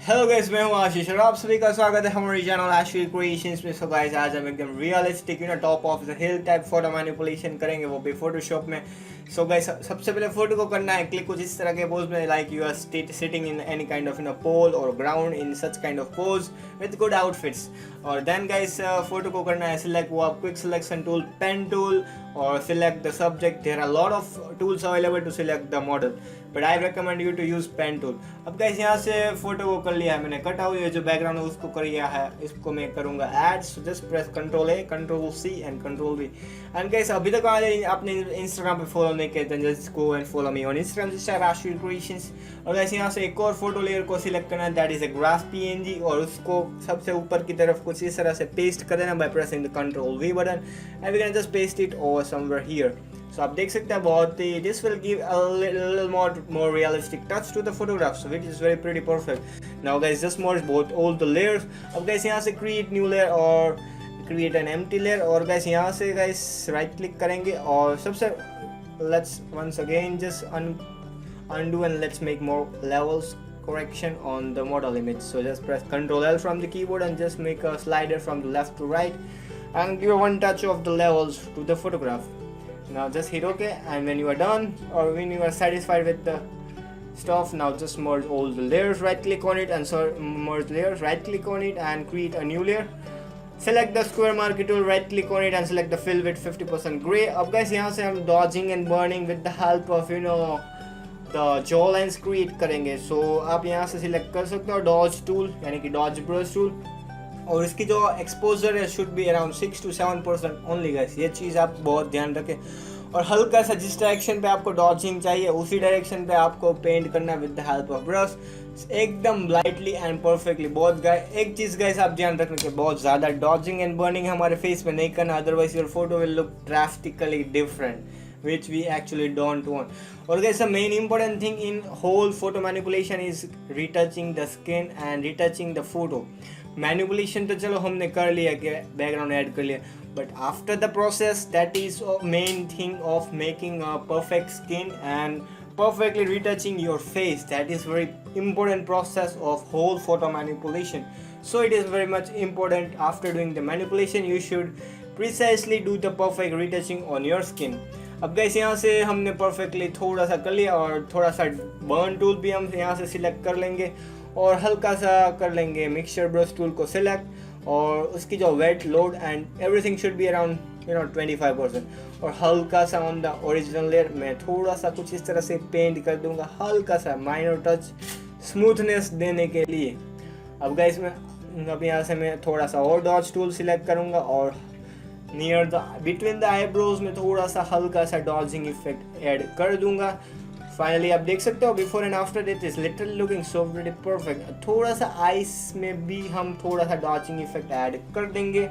Hello guys, मैं हूं आशीष और आप सभी का स्वागत है हमारे चैनल आशीष क्रिएशंस में। सो गाइस, आज हम एकदम realistic top of the hill type photo manipulation करेंगे, वो भी फोटोशॉप में। सो गाइस, सबसे पहले फोटो को करना है क्लिक कुछ इस तरह के पोज में, like you are sitting in any kind of pole और ground in such kind of pose with good outfits. और देन गाइस, फोटो को करना है सिलेक्ट वो आप quick selection tool, pen tool, और select the subject. There are lot of tools available to select the model, but I recommend you to use pen tool. अब guys, यहाँ से photo को कर लिया है मैंने, कटा हुई जो बैकग्राउंड है उसको कर लिया है, इसको मैं करूंगा add. So just press control A, control C and control V. And guys, अभी तक आपने इंस्टाग्राम पे फॉलो नहीं किया तो just go and follow me on Instagram, just Ashish creations. और गाइस, यहाँ से एक और फोटो लेयर को सिलेक्ट करना है, that is a graph PNG, और उसको सबसे ऊपर की तरफ कुछ इस तरह से पेस्ट कर देना by pressing the control V button, and we can just paste it over somewhere here. So आप देख सकते हैं बहुत ही, this will give a little more realistic touch to the photograph, so which is very pretty perfect. Now guys, just merge both all the layers. अब guys, यहाँ से create new layer और create an empty layer, और guys यहाँ से guys right click करेंगे और सबसे let's once again just undo and let's make more levels correction on the model image. So just press Ctrl L from the keyboard and just make a slider from the left to right and give one touch of the levels to the photograph. Now just hit OK, and when you are done or when you are satisfied with the stuff, now just merge all the layers, right click on it and merge layers, right click on it and create a new layer. Select the square marquee tool, right click on it and select the fill with 50% gray. अब guys, यहाँ से हम dodging and burning with the help of the jaw lines create करेंगे। So आप यहाँ से select कर सकते हो dodge tool, यानी कि dodge brush tool, और इसकी जो एक्सपोजर है should be around 6 to 7% only guys, ये चीज़ आप बहुत ध्यान रखें। और हल्का सा जिस डायरेक्शन पे आपको डॉजिंग चाहिए उसी डायरेक्शन पे आपको पेंट करना with the help of brush, एकदम लाइटली एंड परफेक्टली। बहुत एक चीज़ गाइस आप ध्यान रखना कि बहुत ज़्यादा डॉजिंग एंड बर्निंग हमारे फेस पे नहीं करना, otherwise your photo will look drastically different, which we actually don't want. Or guys, the main important thing in whole photo manipulation is retouching the skin and retouching the photo. Manipulation तो चलो हमने कर लिया कि background add कर लिया, but after the process, that is main thing of making a perfect skin and perfectly retouching your face. That is very important process of whole photo manipulation. So it is very much important, after doing the manipulation you should precisely do the perfect retouching on your skin. अब guys, यहाँ से हमने perfectly थोड़ा सा कर लिया, और थोड़ा सा बर्न टूल भी हम यहाँ से सिलेक्ट कर लेंगे, और हल्का सा कर लेंगे मिक्सचर ब्रश टूल को सिलेक्ट, और उसकी जो wet load and everything should be around 25%। और हल्का सा ऑन द ओरिजिनल लेयर मैं थोड़ा सा कुछ इस तरह से पेंट कर दूंगा, हल्का सा माइनर टच स्मूथनेस देने के लिए। अब गाइस, अब यहाँ से मैं थोड़ा सा और डॉज टूल सिलेक्ट करूँगा, और near the between the eyebrows में थोड़ा सा हल्का सा डॉजिंग इफेक्ट ऐड कर दूंगा। फाइनली आप देख सकते हो before and after, it is literally looking so very perfect. थोड़ा सा आइस में भी हम थोड़ा सा डॉजिंग इफेक्ट ऐड कर देंगे।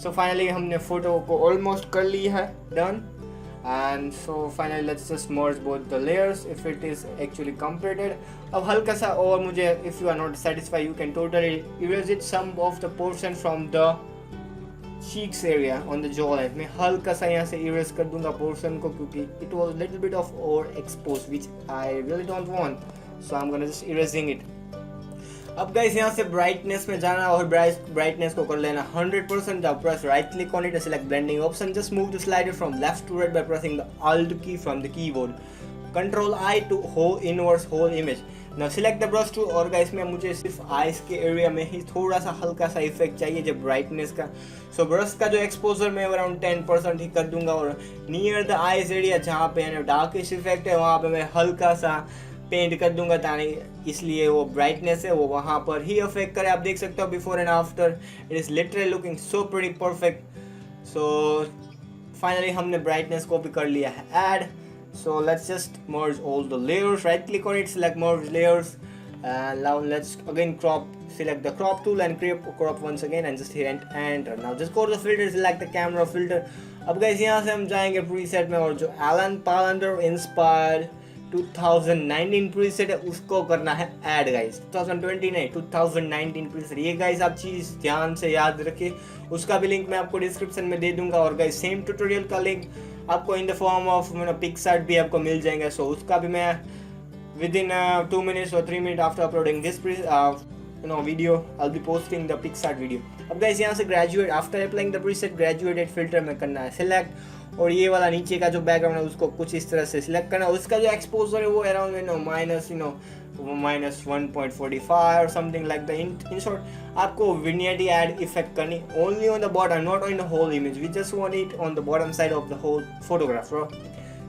सो फाइनली हमने फोटो को ऑलमोस्ट कर लिया है, done. And so finally let's just merge both the layers if it is actually completed. अब हल्का सा और मुझे, if you are not satisfied you can totally erase it some of the portion from the cheeks area on the jawline. मैं हल्का सा यहाँ से इरेज कर दूंगा पोर्शन को, क्योंकि it was little bit of over exposed which I really don't want, so I'm gonna just erasing it. अब गाइस, यहाँ से ब्राइटनेस में जाना और ब्राइटनेस को कर लेना 100%। जाओ, press right click on it, select blending option, just move the slider from left to right by pressing the Alt key from the keyboard, Control I to inverse whole image. Now select the brush tool, और guys में मुझे सिर्फ eyes के area में ही थोड़ा सा हल्का सा इफेक्ट चाहिए जब ब्राइटनेस का। सो ब्रश का जो एक्सपोजर मैं अराउंड 10% ही कर दूंगा, और नियर द आइज एरिया जहाँ पे डार्किश इफेक्ट है वहाँ पे मैं हल्का सा पेंट कर दूंगा, ताकि इसलिए वो ब्राइटनेस है वो वहाँ पर ही अफेक्ट करे। आप देख सकते हो before and after, it is literally looking so pretty perfect. So finally हमने ब्राइटनेस को भी कर लिया है add. So let's just merge all the layers, right click on it, select merge layers, and now let's again select the crop tool and crop once again and just hit enter. Now just go to the filter, select the camera filter. अब guys, यहाँ से हम जाएंगे preset में, और जो Alan Parlor Inspired 2019 preset है उसको करना है ऐड गाइस। 2020 नहीं, 2019 प्रीसेट। ये गाइस आप चीज़ ध्यान से याद रखिए, उसका भी लिंक मैं आपको डिस्क्रिप्शन में दे दूंगा, और गाइस सेम ट्यूटोरियल का लिंक आपको in the form of PicsArt भी आपको मिल जाएंगे। सो उसका भी मैं with in 2 minutes or 3 minutes after uploading this video, I'll be posting the PicsArt video. अब guys यहाँ से graduate after applying the preset graduated filter में करना है select, और ये वाला नीचे का जो background है उसको कुछ इस तरह से select करना है. उसका जो exposure है वो around minus 1.45 or something like that. In short, आपको vignette add effect करनी only on the bottom, not on the whole image. We just want it on the bottom side of the whole photograph, bro.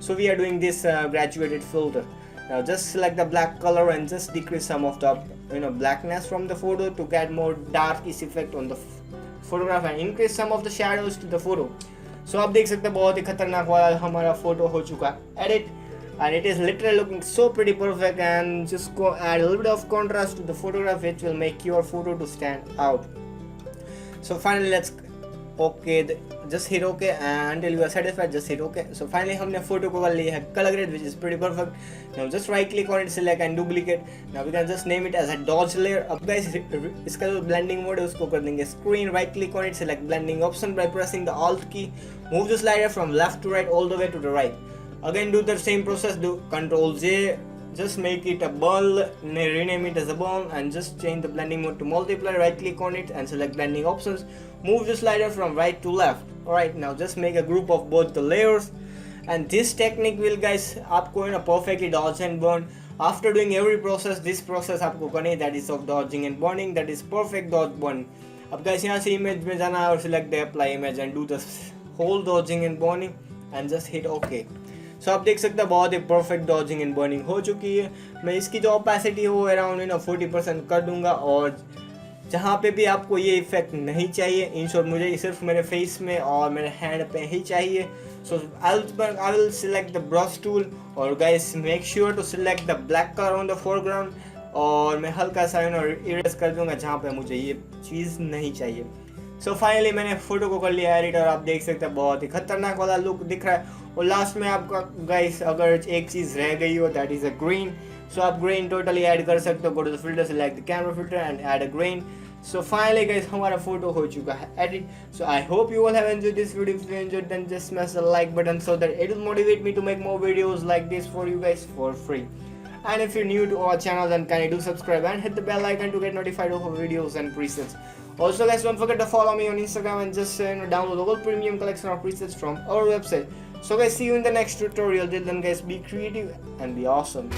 So we are doing this graduated filter. Now just select the black color and just decrease some of the blackness from the photo to get more darkish effect on the photograph and increase some of the shadows to the photo. So आप देख सकते हैं बहुत ही खतरनाक वाला हमारा photo हो चुका है edit, and it is literally looking so pretty perfect, and just go add a little bit of contrast to the photograph which will make your photo to stand out. So finally let's just hit OK, and until you are satisfied just hit OK. So finally हमने photo को कर लिया है color grade which is pretty perfect. Now just right click on it, select and duplicate. Now we can just name it as a dodge layer. अब guys इसका जो blending mode है उसको कर देंगे screen, right click on it, select blending option by pressing the alt key, move the slider from left to right all the way to the right. Again do the same process, do Ctrl J, just make it a ball, rename it as a ball, and just change the blending mode to multiply, right click on it and select blending options, move the slider from right to left. Alright, now just make a group of both the layers, and this technique will guys आपको perfectly dodge and burn. After doing every process, this process आपको करनी है, that is of dodging and burning, that is perfect dodge burn. अब guys यहाँ से image में जाना है और select the apply image and do the whole dodging and burning and just hit OK. So आप देख सकते हैं बहुत ही परफेक्ट डॉजिंग एंड बर्निंग हो चुकी है. मैं इसकी जो ओपेसिटी है वो अराउंड 40% कर दूंगा, और जहाँ पे भी आपको ये इफेक्ट नहीं चाहिए, इन शॉर्ट मुझे सिर्फ मेरे फेस में और मेरे हैंड पे ही चाहिए. So I will select the brush tool, और guys make sure to select the black colour on the foreground, और मैं हल्का सा इरेज कर दूंगा जहाँ पे मुझे ये चीज़ नहीं चाहिए. सो फाइनली मैंने फोटो को कर लिया एडिट, और आप देख सकते हैं बहुत ही खतरनाक वाला लुक दिख रहा है. और लास्ट में आपका गाइस अगर एक चीज़ रह गई हो, that is a green. So आप ग्रीन टोटली ऐड कर सकते हो. Go to the filter, select the camera filter and add a green. So finally guys हमारा फोटो हो चुका है edit. So I hope you all have enjoyed this video. If you enjoyed then just smash the like button so that it will motivate me to make more videos like this for you guys for free. And if you're new to our channel then kindly do subscribe and hit the bell icon to get notified of our videos and presets. Also guys, don't forget to follow me on Instagram and just download all premium collection of presets from our website. So guys, see you in the next tutorial. Till then guys, be creative and be awesome.